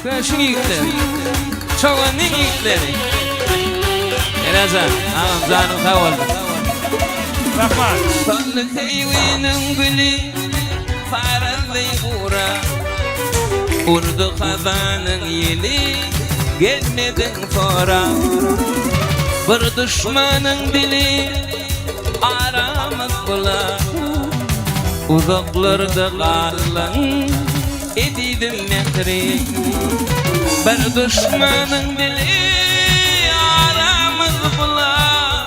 Köşün yiğitleri, çoğunun yiğitleri. Erazan, ağam canım sağ olun. Rahman. Sallı teyvinin gülü, farazlı uğra. Urdu kazanın yeli, gelmedin fora. Bir düşmanın dili, aramız bular. Uzaklarda kalan, edidim mehri. Bir düşmanın dili, aramız bular.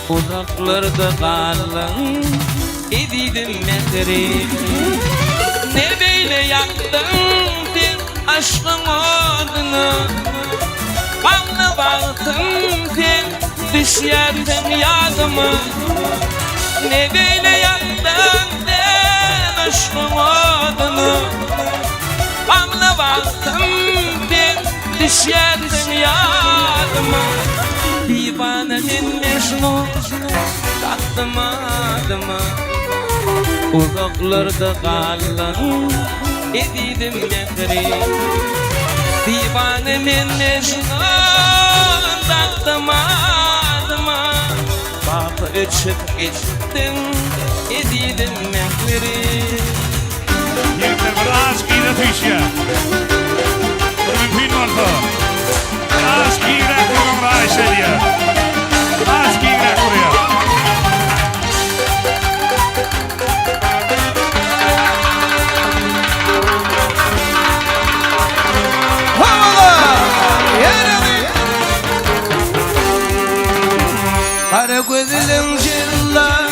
Uzaklarda kalan, edidim mehri. Ne böyle yaktın sen aşkın odunu, kanlı baktın sen düşerdin yadıma. Ne böyle yaktın sen aşkın odunu, kanlı baktın sen düşerdin yadıma. Divanenin Mecnun taktım adıma. Uzaklarda kalan edidim mehri. Divanemin Mecnun taktım adıma. Bakı öçüp geçtim edidim mehri. Yekte bir aşk ile tüyşe. Mümkün oldu. Aşk ile kurumra Ayşeliye. Aşk ile kuruyor. Kara gözlerim cilla,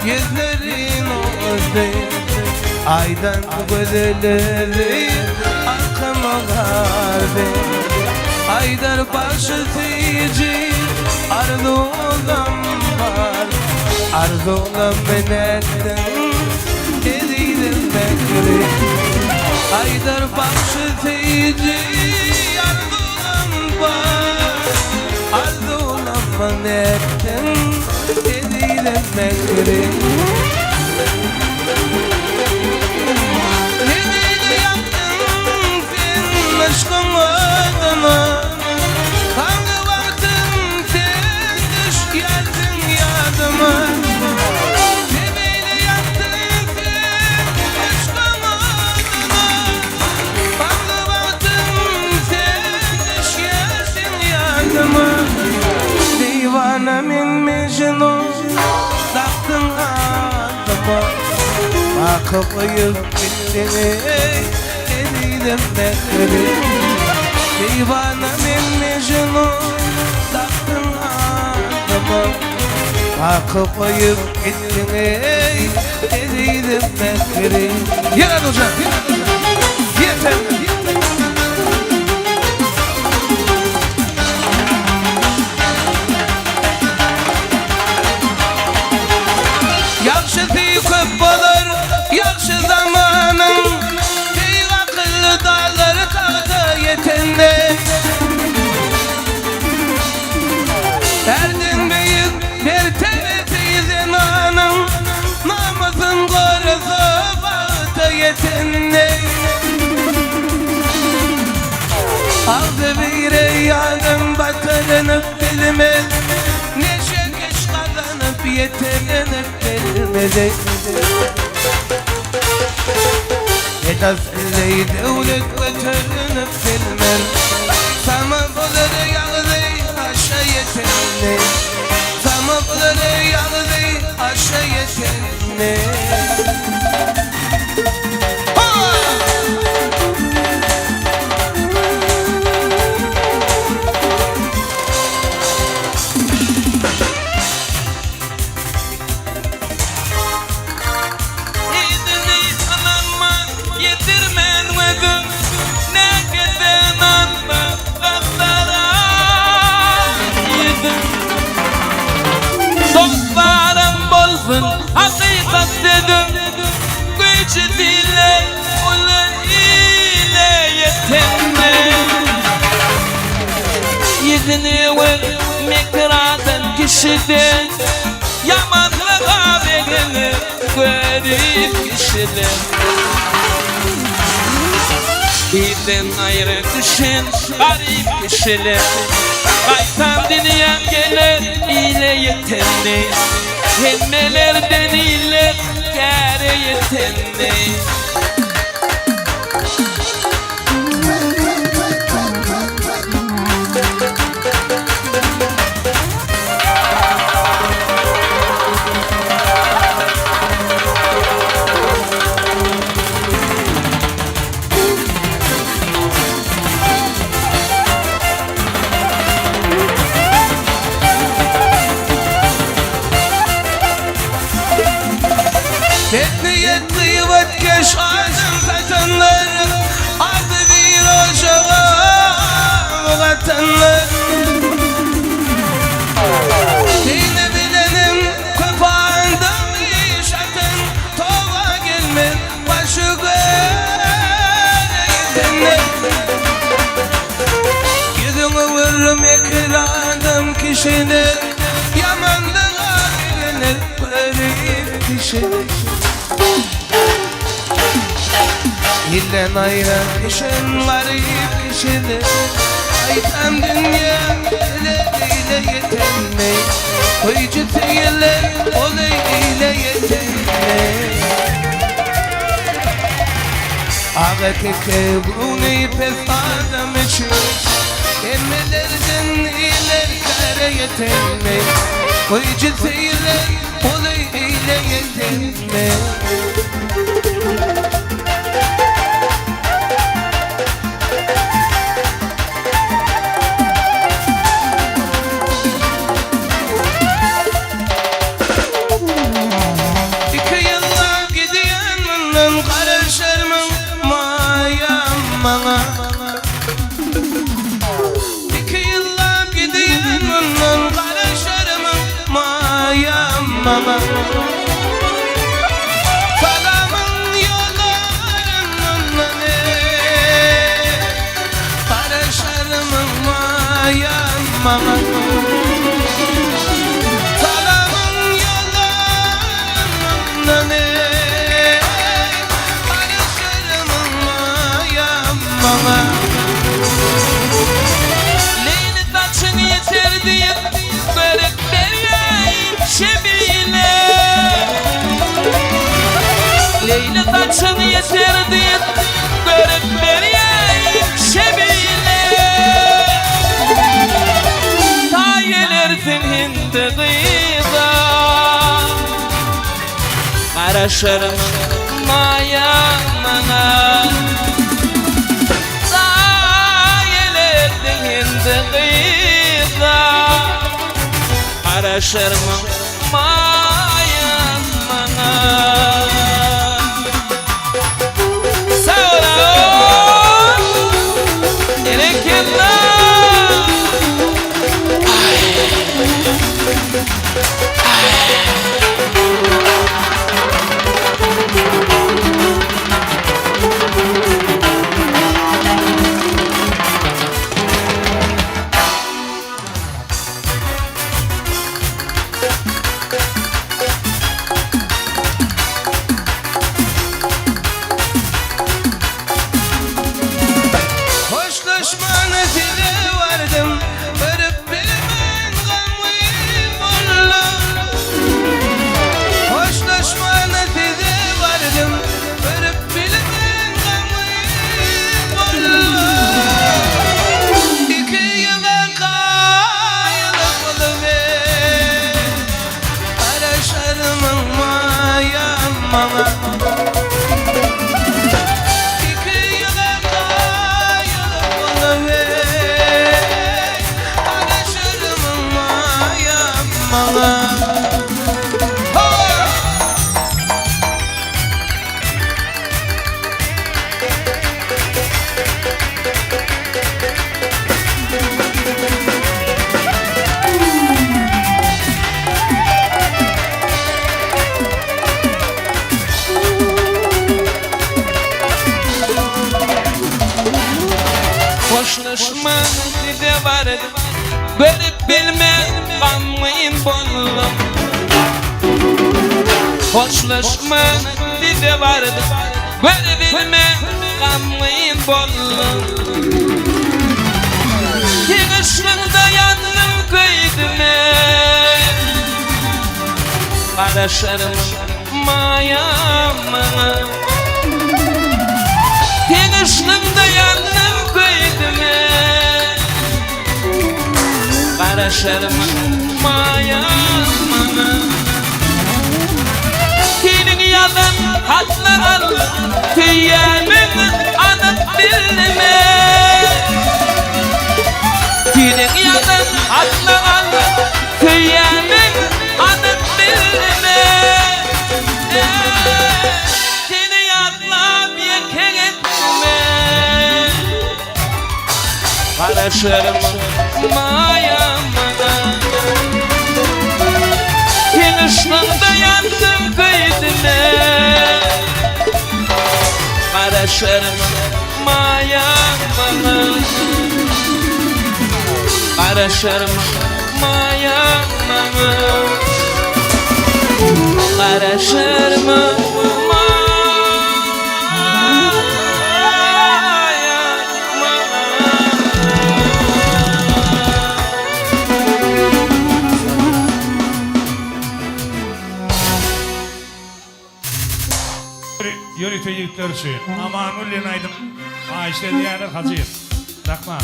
yüzlerin özde. Aydan gözleri arkama garbe. Aydar başı tici, arzu olan var. Arzu olan ben ettim, edilim bekri. Aydar başı tici, arzu olan var. Arzu olan ben ettim, edilim bekri. Nedeni yaptın sen aşkın adına, kanlı baktın sen düş geldin yadıma. Nedeni yaptın sen aşkın adına, kanlı baktın sen düş geldin yadıma. Divanemin Mecnun taktın adıma. Bakıp uyup gittin edilim mehri. Divanemin Mecnun taktın adıma. Bakıp uyup gittin edilim mehri. Yine hocam, yeter. Yaxşı köp bolur, yaxşı zamanın. Ey akıllı dağları tağda yetende. Derdin büyük bir teveti zamanın. Namusun korusu bağda yetende. Aldı bir yanım batırınıp bilmez. Neşe geç kazanıp yetelenip bilmedi. Edasıley devlet götürünüp bilmez. Sama bulur yağdı aşağı yetenli. Sama bulur yağdı aşağı yetenli. Hakikat dedim, güç dile, ola ile yetemde. Yüzünü vermekten kişide, yamanlığa beğenir garip kişide. Birden ayrı düşün garip kişiler. Kaytan dünya gelir ile yetenli. Hemmelerden iler kâre yetenli. Yetti vatkeş ağzım satanlar, adı bir aşağı vatanlar. Dini bilenim kopağından işatın, tova gelme başı göğetenler. Yüzünü vururum ekranım kişiler, yamanlığa bilinir garip kişiler. İllen ayran işin garip kişiler. Aytam dünya ile yetenme. Koyucu değiller olay ile yetenme. Ağa teke bunu pek adam için. Emmelerden iler kare yetenme. Koyucu değiller olay ile yetenme. İki yıllar gidiyor bundan karışırım mayamama. Salamın yollarından karışırım mayamama. Salamın yollarından karışırım mayamama. Leyli taçın yeterdi görüp vereyim şebile. Ta gelirsin hindi kıyıda, karışırım mayamana. Ta gelirsin hindi kıyıda, karışırım mayamana. Hoşlaşmanı dile vardım, varıp bilmen gamıyım onunla. Hoşlaşmanı dile vardım, varıp bilmen gamıyım onunla. İki yıla kayılıp oluver, araşarım mayamama. Hoşlaşmanı dile vardı, görüp bilmen gamıyım bollum. Hoşlaşmanı dile vardı, görüp bilmen gamlıyım bollum Yığışlığında yandım kıydime Karışırım mayama Yığışlığında yandım kıydime Karışırım mayama Senin yanın hatlar aldı Tüyemin anıp bilme Senin yanın hatlar aldı Tüyemin anıp bilme Seni yatlam yeken etme Karışırım mayamana Yığışlığında yandım kıydine Karışırım mayamana Karışırım mayamana Karışırım Yürütü yüklerçi. Aman ullin aydım. Ha işte diğerler hacıyım. Rakma.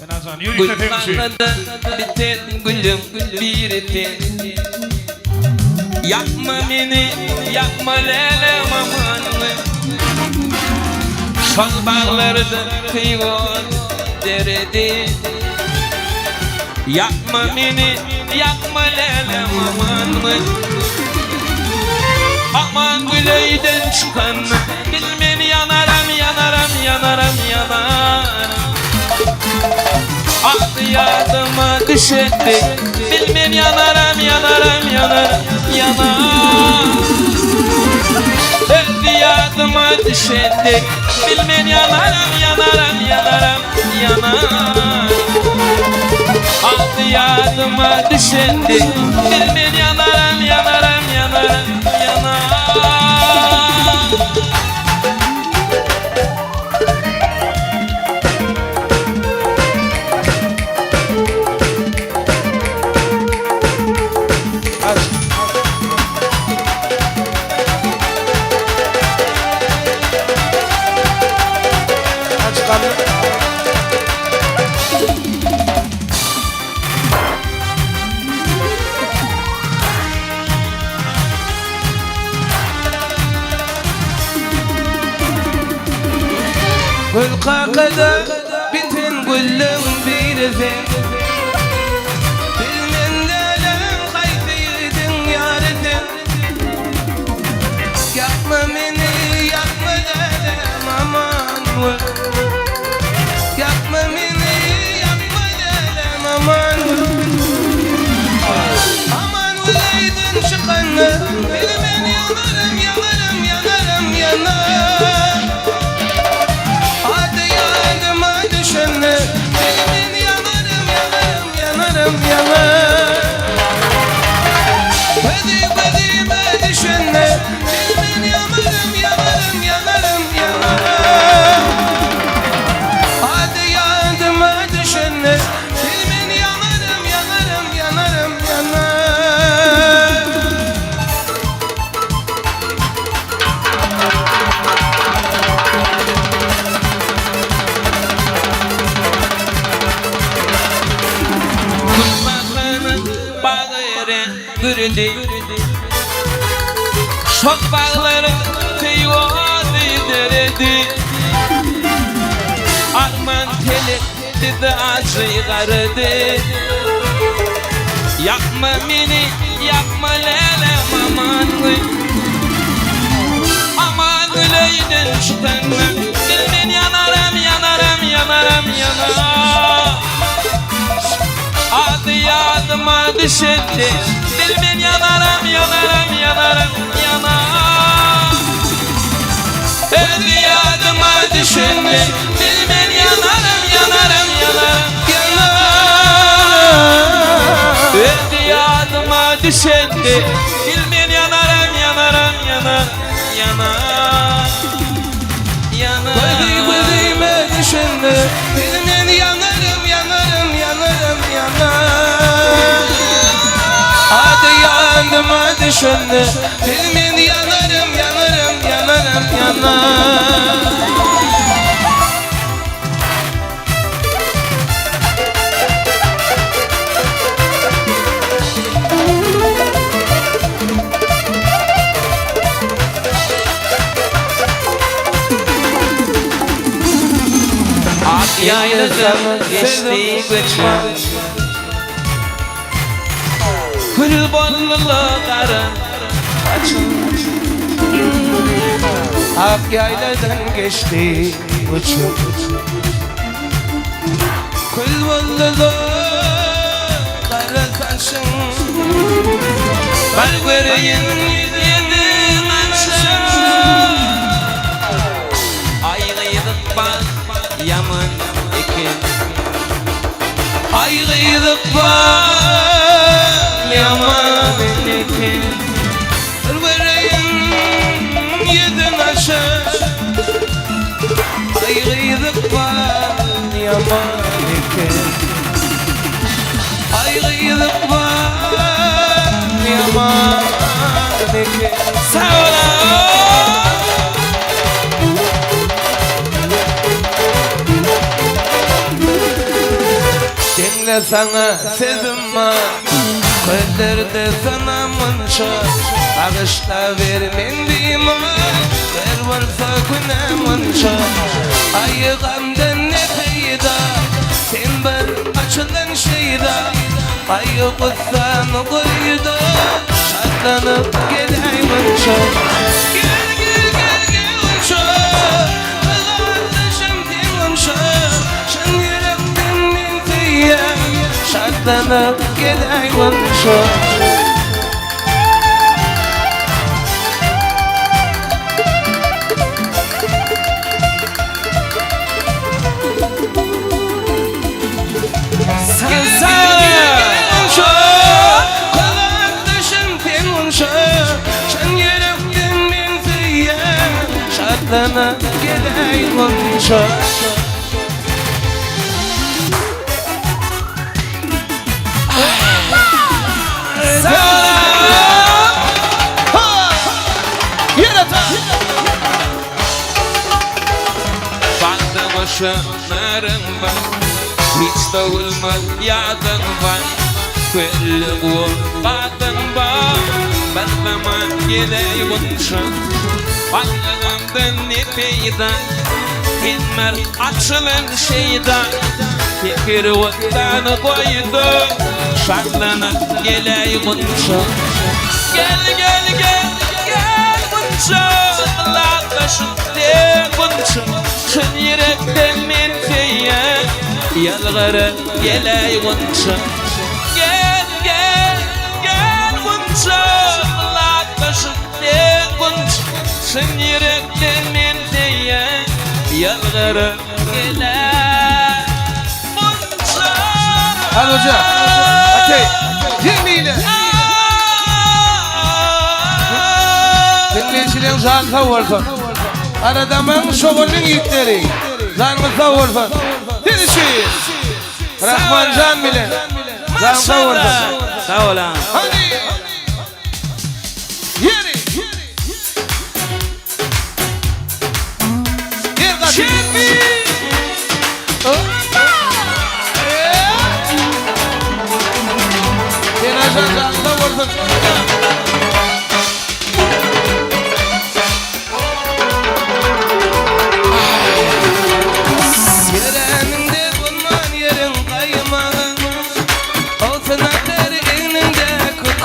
Ben azan yürütü temşi. Gülbağında biten gülüm bir ten Yakma beni, yakma lelem aman Şol bağlarda kıygon deredi Yakma beni, yakma lelem aman Aman güleyden çıkan bilmem yanarım yanarım yanarım yanarım Adı yadıma düşetti bilmem yanarım yanarım yanarım yanarım Adı yadıma düşetti bilmem yanarım yanarım yanarım yanarım Adı yadıma düşetti bilmem yanarım yanarım yanarım yanarım Gül kakada bütün gülüm bir fen Bilmen delem kayfiydin yaridin Yakma beni yakma delem aman Yakma beni yakma delem aman Aman uleydin çıkanı Bilmen yanarım yanarım yanarım yanarım Bilmen yanarım yanarım yanarım yanarım Gözüme düşene Bilmen yanarım yanarım yanarım yanarım Hadi yardıma düşene Bilmen yanarım yanarım yanarım yanarım Gürüldü Şok bağları teyvadı deredi Arman teli dedi acı garıdı Yakma beni yakma lelem aman Aman güleyden çıkan Bilmen yanarım yanarım yanarım yanarım Adı yadıma düşetti Bilmen yanarım yanarım yanarım yanarım Adı yadıma düşetti Bilmen yanarım yanarım yanarım yanarım Adı yadıma düşetti Bilmen yanarım yanarım yanarım yanarım düşende Bilmen yanarım yanarım yanarım yanar Hadi yandıma düşende Bilmen yanarım yanarım yanarım yanar Yayladan geçti göçmen Kül bollulukları Ak yayladan geçti uçup Kül bollulukları kaçın Bal göreyim yedim akşam Ayrıydık bak yaman ekin Ayrıydık var yaman ekin Vereyim yedin aşağı Ayrıydık var yaman ekin Ayrıydık var yaman ekin Sağ ol Dinle sana sözüm var Gözlerde sana mınşa Ağışla vermen bima Ver varsa güne mınşa Ayıqamdan ne feyda Sen bir açılan şeyda Ayı kutsanı koyda Şartlanıp gelay mınşa Gel gel gel gel mınşa Kılarlaşım ten mınşa Şan yürekten min feyya Şartlanıp gelay mınşa Şartlanıp gelay mınşa Baktı boşanlarım var Hiç doğulmaz yadın var Külli ol kadın var Ben zaman geley bunşa Bağlarımdan ne peyda Bilmer açılan şeyda Fikir vattanı koydu Şartlanıp geley bunşa Gel gel gel gel bunşa Kulaklaşın de bunşa Şın yürekten men feyye Yalgarı geley bunşa Gel gel gel bunşa Kulaklaşın de bunşa Şın yürekten men feyye Yalgarı geley bunşa Hadi hoca Atey Yemeğine Dinleyicilerin zan savursun Arada ben şoğulun yükleri Zanımı savursun Dinleyiciyiz Rahman can bile Zan savursun Sağ ol ha Hadi Yeri Yer kaçı Şefi Yenaşan zan savursun Yereninde bulman yerin kayma Olsun ater elinde kut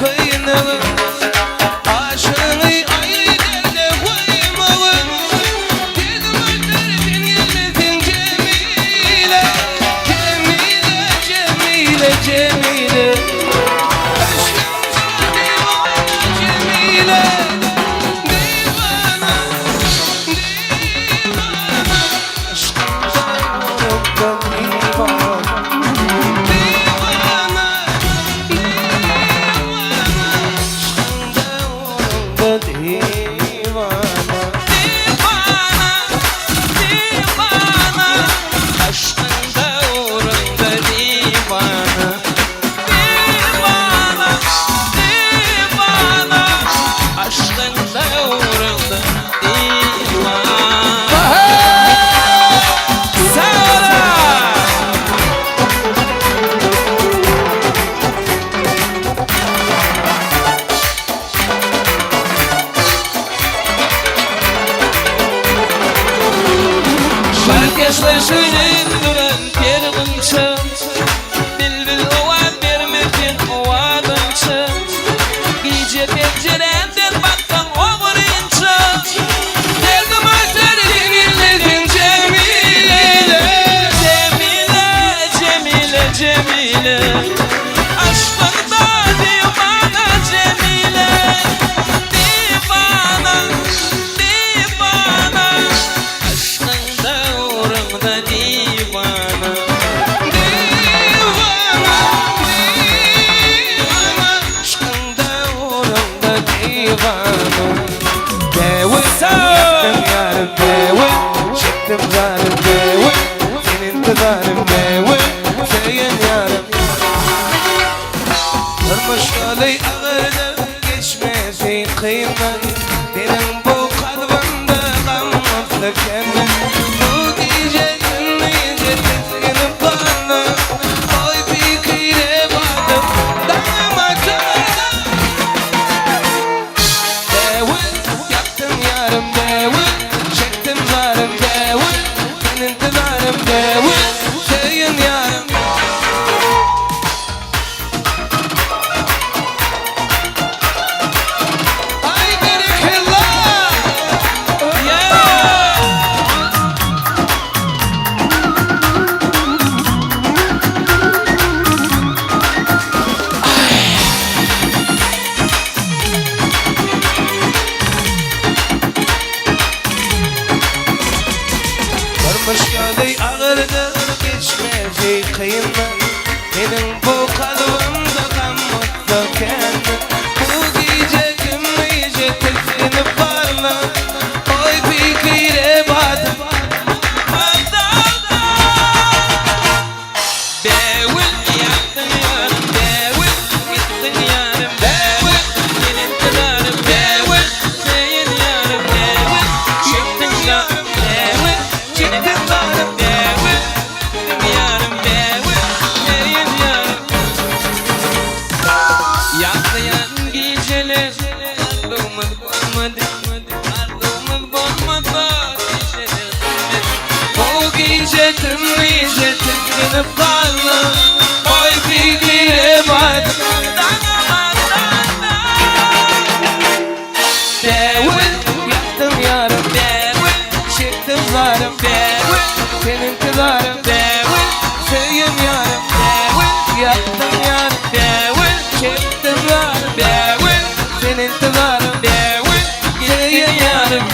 söyleyip duran pergınça Bülbül ova vermekin ovadınça Gece pencerenden baktan oğurunca Derdim açar dinledin Cemile Cemile, Cemile, Cemile Aşkında divana Cemile Divana, divana Aşkında uğrunda divana Divana, divana Aşkında uğrunda divana Devet yaktım yarım devet Çıktım zarım devet Senin tıdarım devet Seyin yarım Durmuş olay ağırdı Geçmesi kıymet Benim bu kalbimde kalmadı kendin Bu gece gülmeyince tezginip bana Oy bir kıyre vardım Dayanamadım Devet yaktım yarım devet Çektim zarım devet Senin tıdarım devet Seyin yarım Ay berekallah Varmış yolay ağırdı geçmesi kıymet Benim bu kalbimde kalmadı kendin Bu gece gümleyece tezginip varla Oy bir kıyre badım Devil yaktın yarım devil gittin yarım devil senin tıdarım devil senin yarım devil çıktın yarım devil çıktın yarım devil yarım devil senin yarım Yaklayan geceler ardımız bulmadı ardımız bulmadı geceler Bu gece gümleyece tezginip varla Oy bir kıyre badım Devil yaktım yarım Çıktım zarım Senin kızarım Sevgim yarım Yaktım yarım Çıktım zarım Senin kızarım Sevgim yarım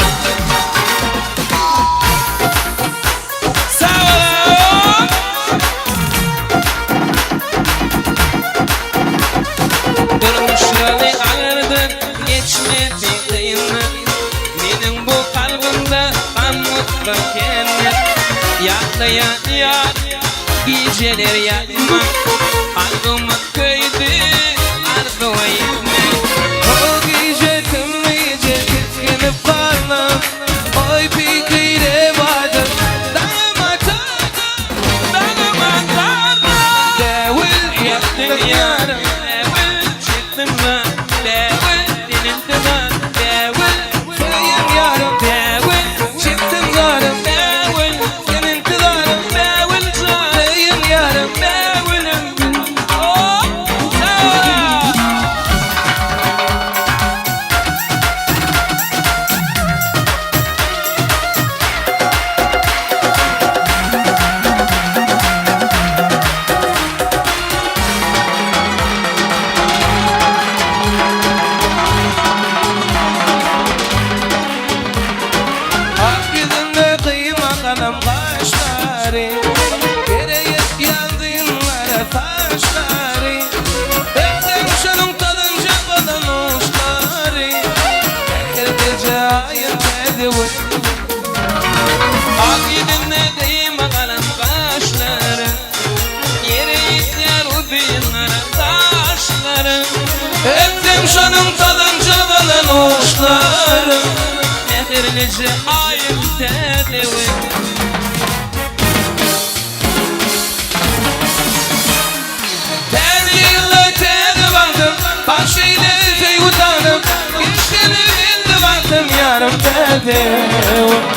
Sağ ol. Durmuşları ağırdı geçmedi kıymet Benim bu kalbimde kan mutlu cennet Yaklayan yar geceler yakma Kalbimi köydü arzuya yıkma O gece gümleyece tezginip varla Oy bir kıyre badım Devil yaktım yarım Sevgim yarım Çıktım zarım Senin kızarım Sevgim yarım Ak yüzünde kıyma kanım kaşları Gereyip yazdığınlara taşları Hepten şunun tadınca falan uçları Her gece ayın tedivir Ak yüzüne kıyma kalem kaşları Yere itler o düğünlere taşları Hepten şunun tadınca falan uçları Nehirlice ayın tedevir Terliyle tedi baktım Başıyla zeyvutanım Geçtiğini bildi baktım yarım tedi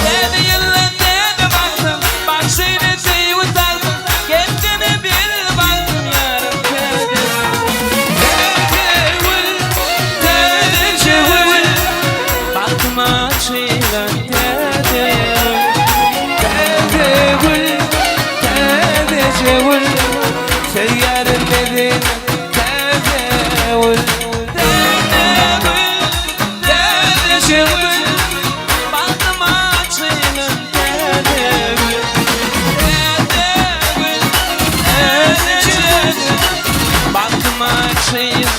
Dedi yıllar dedi baktım Bak seni Bakma çayım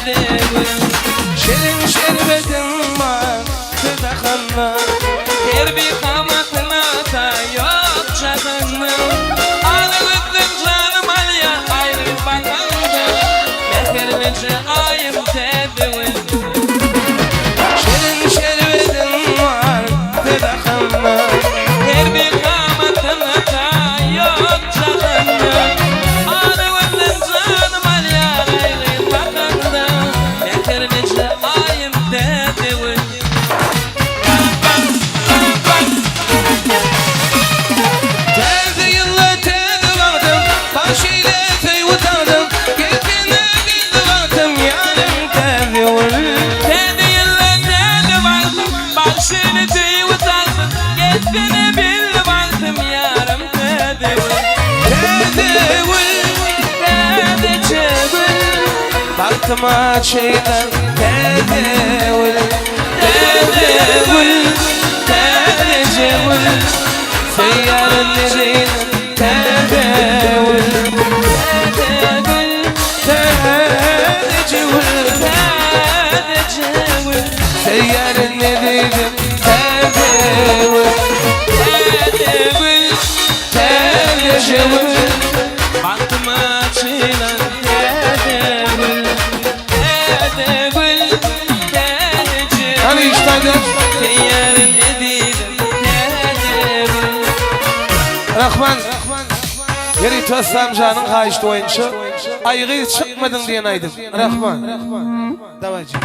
dedevil. Şirin şerbetim var Sıdakanla Her bir kamatına da yok canım. Ağlıktım canım alya ayrı bakandı. Meherlice ayım dedevil. Şirin şerbetim var Sıdakanla Her bir kamatına da yok canım. Ağlıktım canım alya ayrı bakandı. Meherlice ayım dedevil. Tezi yılla tezi vardım Baş ile teyvutandım Gelkine bildi vardım Yarım tezi vurur Kendi yıllarında vardım, başını teyvutandım. Geçtiğini bildi vardım, yarım tedevil. Tedevil. Baktıma şeyden Tedevül Tedevül Tedevül Seyyarın nereyden Tedevül Tedevil. Tedevül Tedevil. Seyyarın nereyden Tedevül Tedevil. Tedevül Baktım açılan tedevil. Tedevil. Tedevil. Hani iştaydı Yarın edilim tedevil. Rahman Yeri Tossam canın kayıştı oyuncu Aygı çıkmadın diyen aydım Rahman Davacı